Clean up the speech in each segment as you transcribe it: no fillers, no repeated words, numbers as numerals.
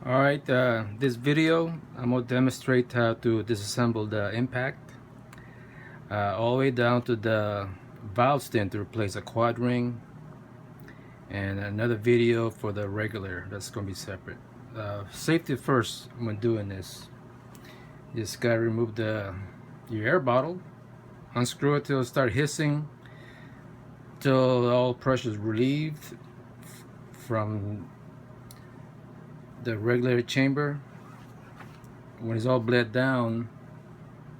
Alright, this video I'm going to demonstrate how to disassemble the impact all the way down to the valve stem to replace a quad ring, and another video for the regulator that's going to be separate. Safety first when doing this. You just got to remove your air bottle, unscrew it till it starts hissing, till all pressure is relieved from the regulator chamber. When it's all bled down,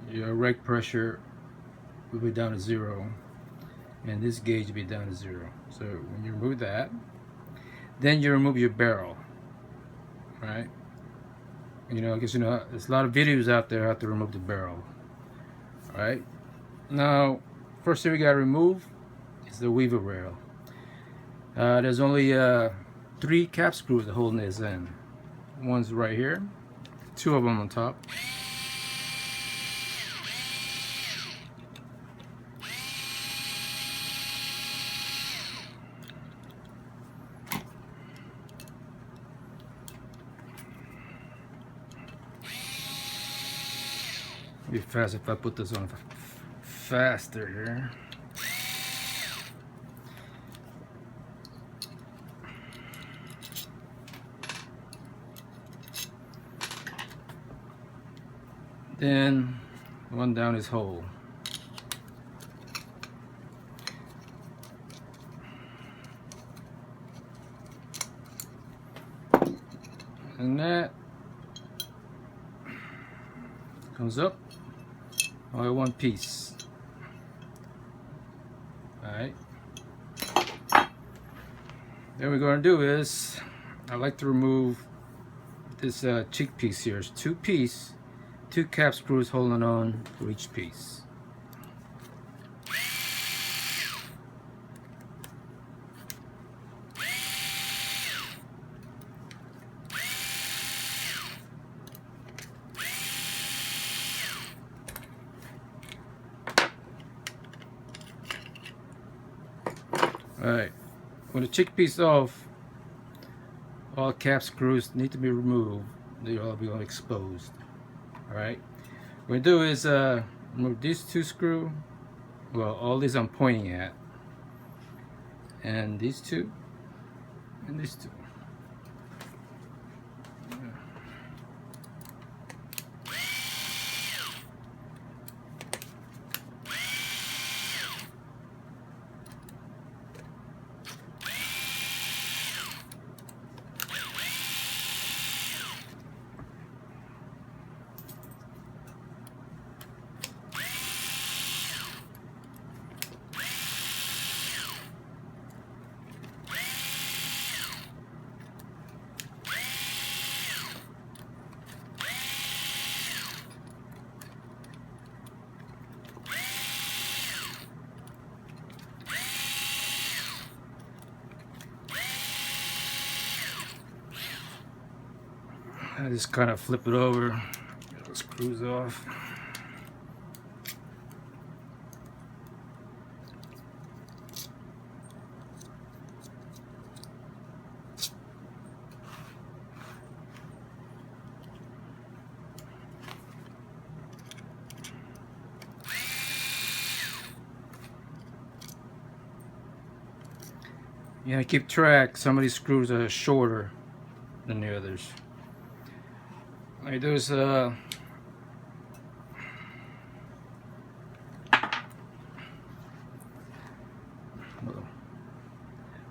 your reg pressure will be down to 0, and this gauge will be down to 0. So when you remove that, then you remove your barrel, right? Because there's a lot of videos out there how to remove the barrel. All right, now first thing we got to remove is the weaver rail. There's only 3 cap screws holding this in. One's right here, 2 of them on top. It'd be fast if I put this on faster here. Then one down his hole. And that comes up all in one piece. Alright. Then what we're going to do is, I like to remove this cheek piece here. It's 2 pieces. 2 cap screws holding on for each piece. Alright, when the cheek piece off, all cap screws need to be removed. They all be exposed. Alright, what we do is remove these 2 screws. Well, all these I'm pointing at, and these 2, and these 2. I just kind of flip it over, get the screws off. You gotta keep track. Some of these screws are shorter than the others. Like there's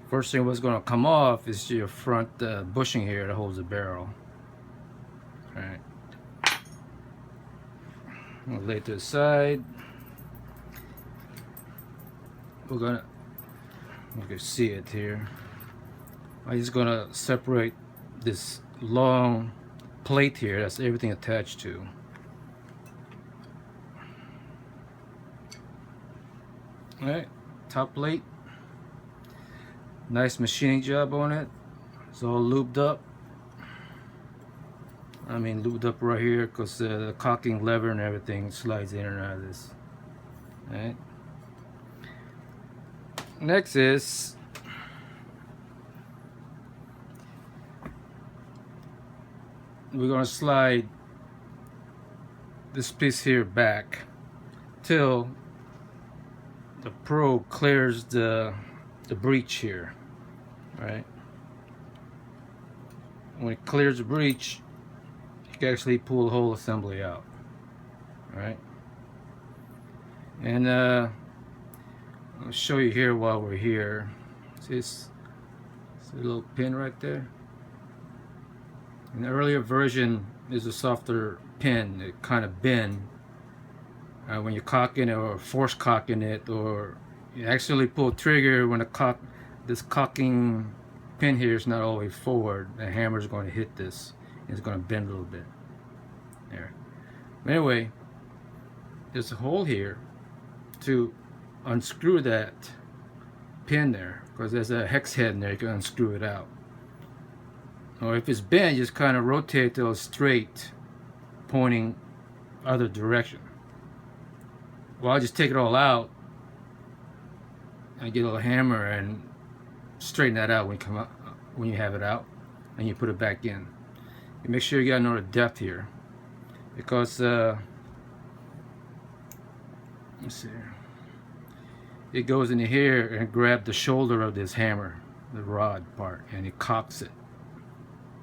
first thing what's going to come off is your front bushing here that holds the barrel. All right, we'll lay it to the side. You can see it here. I'm just gonna separate this long plate here that's everything attached to. Alright, top plate. Nice machining job on it. It's all lubed up. I mean lubed up right here because the cocking lever and everything slides in and out of this. Alright. Next is we're going to slide this piece here back till the probe clears the breech here. Right? When it clears the breech, you can actually pull the whole assembly out. Right? And I'll show you here while we're here. See this little pin right there? In the earlier version is a softer pin. It kind of bend when you're cocking it or force cocking it, or you actually pull trigger when this cocking pin here is not all the way forward. The hammer is going to hit this. It's going to bend a little bit. There. But anyway, there's a hole here to unscrew that pin there, because there's a hex head in there. You can unscrew it out. Or if it's bent, just kind of rotate till it's straight, pointing other direction. Well, I'll just take it all out and get a little hammer and straighten that out when you have it out, and you put it back in. You make sure you got another depth here, because let's see, it goes in here and grabs the shoulder of this hammer, the rod part, and it cocks it.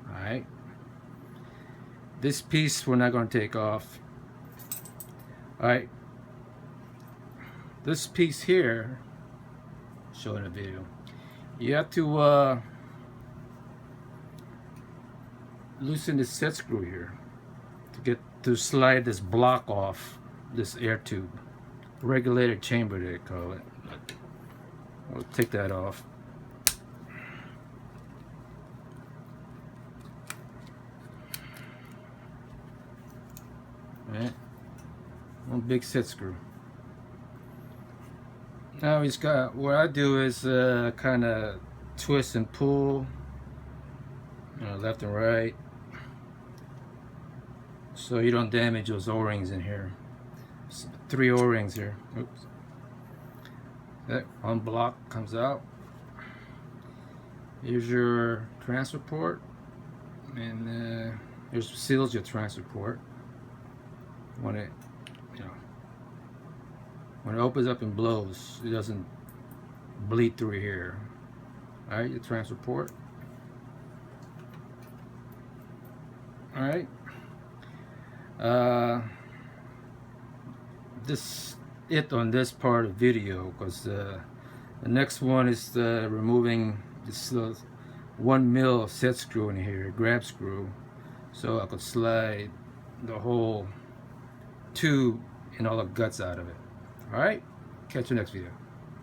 Alright, this piece we're not going to take off. Alright, this piece here, showing the video, you have to loosen this set screw here to slide this block off this air tube, regulator chamber they call it. We'll take that off. Right, one big set screw. Now what I do is kind of twist and pull, left and right, so you don't damage those O-rings in here. 3 O-rings here. Oops. That one block comes out. Here's your transfer port, and here's seals your transfer port. When it opens up and blows, it doesn't bleed through here. Alright, your transfer port. Alright. This it on this part of the video, because the next one is removing this 1 mil set screw in here, grab screw, so I could slide the whole tube and all the guts out of it. Alright, catch you next video.